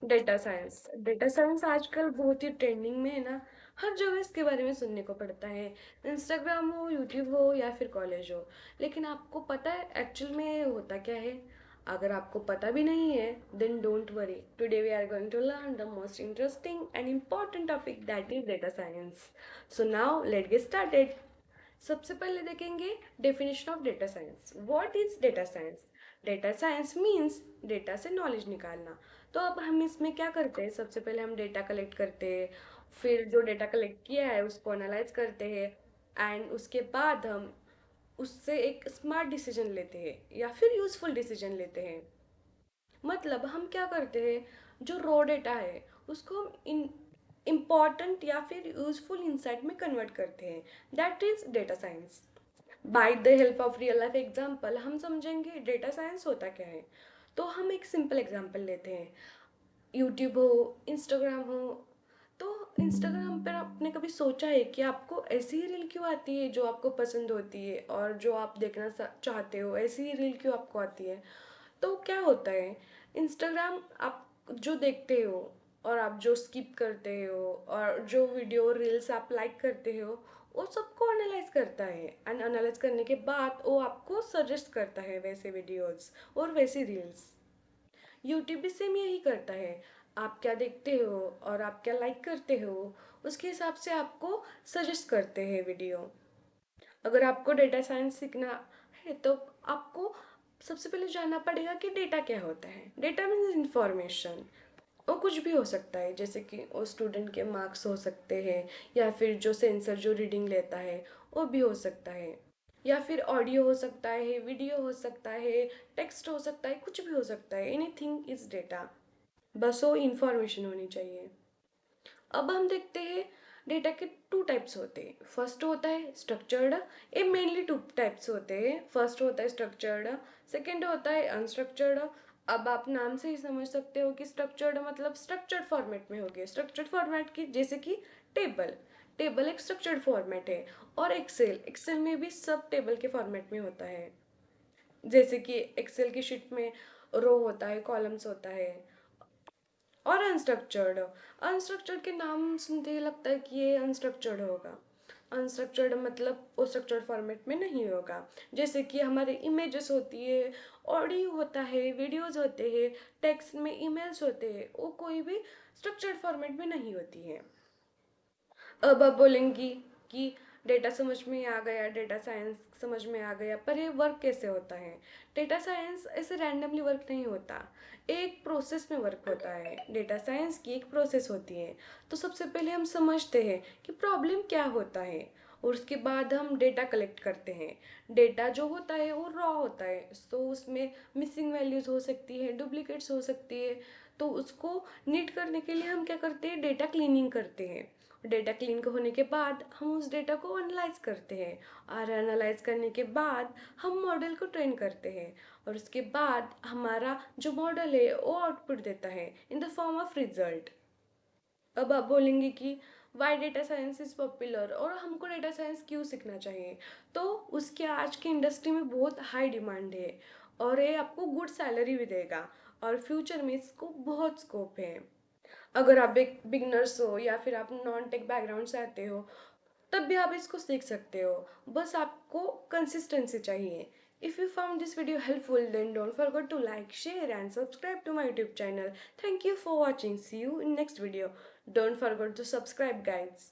Data science आजकल बहुत ही trending में है ना। हर जगह इसके बारे में सुनने को पड़ता है। इंस्टाग्राम हो, यूट्यूब हो या फिर कॉलेज हो। लेकिन आपको पता है एक्चुअल में होता क्या है? अगर आपको पता भी नहीं है then don't worry, today we are going to learn the most interesting and important topic, that is data science. So now let get started. सबसे पहले देखेंगे definition of data science. What is data science? Data science means data से knowledge निकालना। तो अब हम इसमें क्या करते हैं? सबसे पहले हम डेटा कलेक्ट करते हैं, फिर जो डेटा कलेक्ट किया है उसको एनालाइज करते हैं, एंड उसके बाद हम उससे एक स्मार्ट डिसीजन लेते हैं या फिर यूजफुल डिसीजन लेते हैं। मतलब हम क्या करते हैं, जो रॉ डेटा है उसको हम इन इम्पॉर्टेंट या फिर यूजफुल इंसाइट में कन्वर्ट करते हैं। That is data science. By the help of real life example हम समझेंगे डेटा साइंस होता क्या है। तो हम एक सिंपल एग्जाम्पल लेते हैं। यूट्यूब हो, इंस्टाग्राम हो। तो इंस्टाग्राम पर आपने कभी सोचा है कि आपको ऐसी ही रील क्यों आती है जो आपको पसंद होती है और जो आप देखना चाहते हो, ऐसी ही रील क्यों आपको आती है? तो क्या होता है, इंस्टाग्राम आप जो देखते हो और आप जो स्किप करते हो और जो वीडियो रील्स आप लाइक करते हो, वो सबको एनालाइज करता है, एंड एनालाइज करने के बाद वो आपको सजेस्ट करता है वैसे वीडियोस और वैसी रील्स। यूट्यूब भी सेम यही करता है। आप क्या देखते हो और आप क्या लाइक करते हो, उसके हिसाब से आपको सजेस्ट करते हैं वीडियो। अगर आपको डेटा साइंस सीखना है तो आपको सबसे पहले जानना पड़ेगा कि डेटा क्या होता है। Data means information. वो कुछ भी हो सकता है, जैसे कि वो स्टूडेंट के मार्क्स हो सकते हैं, या फिर जो सेंसर जो रीडिंग लेता है वो भी हो सकता है, या फिर ऑडियो हो सकता है, वीडियो हो सकता है, टेक्स्ट हो सकता है, कुछ भी हो सकता है। Anything is data. बस वो इंफॉर्मेशन होनी चाहिए। अब हम देखते हैं डेटा के टू टाइप्स होते हैं। फर्स्ट होता है स्ट्रक्चर्ड। ये मेनली टू टाइप्स होते हैं। फर्स्ट होता है स्ट्रक्चर्ड, सेकंड होता है अनस्ट्रक्चर्ड। अब आप नाम से ही समझ सकते हो कि स्ट्रक्चर्ड मतलब स्ट्रक्चर्ड फॉर्मेट में हो गया। स्ट्रक्चर्ड फॉर्मेट की जैसे कि टेबल। टेबल एक स्ट्रक्चर्ड फॉर्मेट है। और एक्सेल, एक्सेल में भी सब टेबल के फॉर्मेट में होता है। जैसे कि एक्सेल की शीट में रो होता है, कॉलम्स होता है। और अनस्ट्रक्चर्ड, अनस्ट्रक्चर्ड के नाम सुनते ही लगता है कि ये अनस्ट्रक्चर्ड होगा। अनस्ट्रक्चर्ड मतलब वो स्ट्रक्चर्ड फॉर्मेट में नहीं होगा। जैसे कि हमारे इमेजेस होती है, ऑडियो होता है, वीडियोस होते हैं, टेक्स्ट में ईमेल्स होते हैं, वो कोई भी स्ट्रक्चर्ड फॉर्मेट में नहीं होती है। अब आप बोलेंगी कि डेटा समझ में आ गया, डेटा साइंस समझ में आ गया, पर ये वर्क कैसे होता है? डेटा साइंस ऐसे रैंडमली वर्क नहीं होता, एक प्रोसेस में वर्क होता है। डेटा साइंस की एक प्रोसेस होती है। तो सबसे पहले हम समझते हैं कि प्रॉब्लम क्या होता है, और उसके बाद हम डेटा कलेक्ट करते हैं। डेटा जो होता है वो रॉ होता है, तो उसमें मिसिंग वैल्यूज हो सकती है, डुप्लीकेट्स हो सकती है। तो उसको नीट करने के लिए हम क्या करते हैं, डेटा क्लीनिंग करते हैं। डेटा क्लीन होने के बाद हम उस डेटा को एनालाइज करते हैं, और एनालाइज करने के बाद हम मॉडल को ट्रेन करते हैं, और उसके बाद हमारा जो मॉडल है वो आउटपुट देता है in the form of result. अब आप बोलेंगे कि why data science is popular, और हमको डेटा साइंस क्यों सीखना चाहिए? तो उसके आज की इंडस्ट्री में बहुत हाई डिमांड है, और ये आपको गुड सैलरी भी देगा, और फ्यूचर में इसको बहुत स्कोप है। अगर आप एक बिगनर्स हो या फिर आप नॉन टेक बैकग्राउंड से आते हो, तब भी आप इसको सीख सकते हो। बस आपको कंसिस्टेंसी चाहिए। If you found this video helpful then don't forget to like, share and subscribe to my YouTube channel. Thank you for watching, see you in next video. Don't forget to subscribe guides.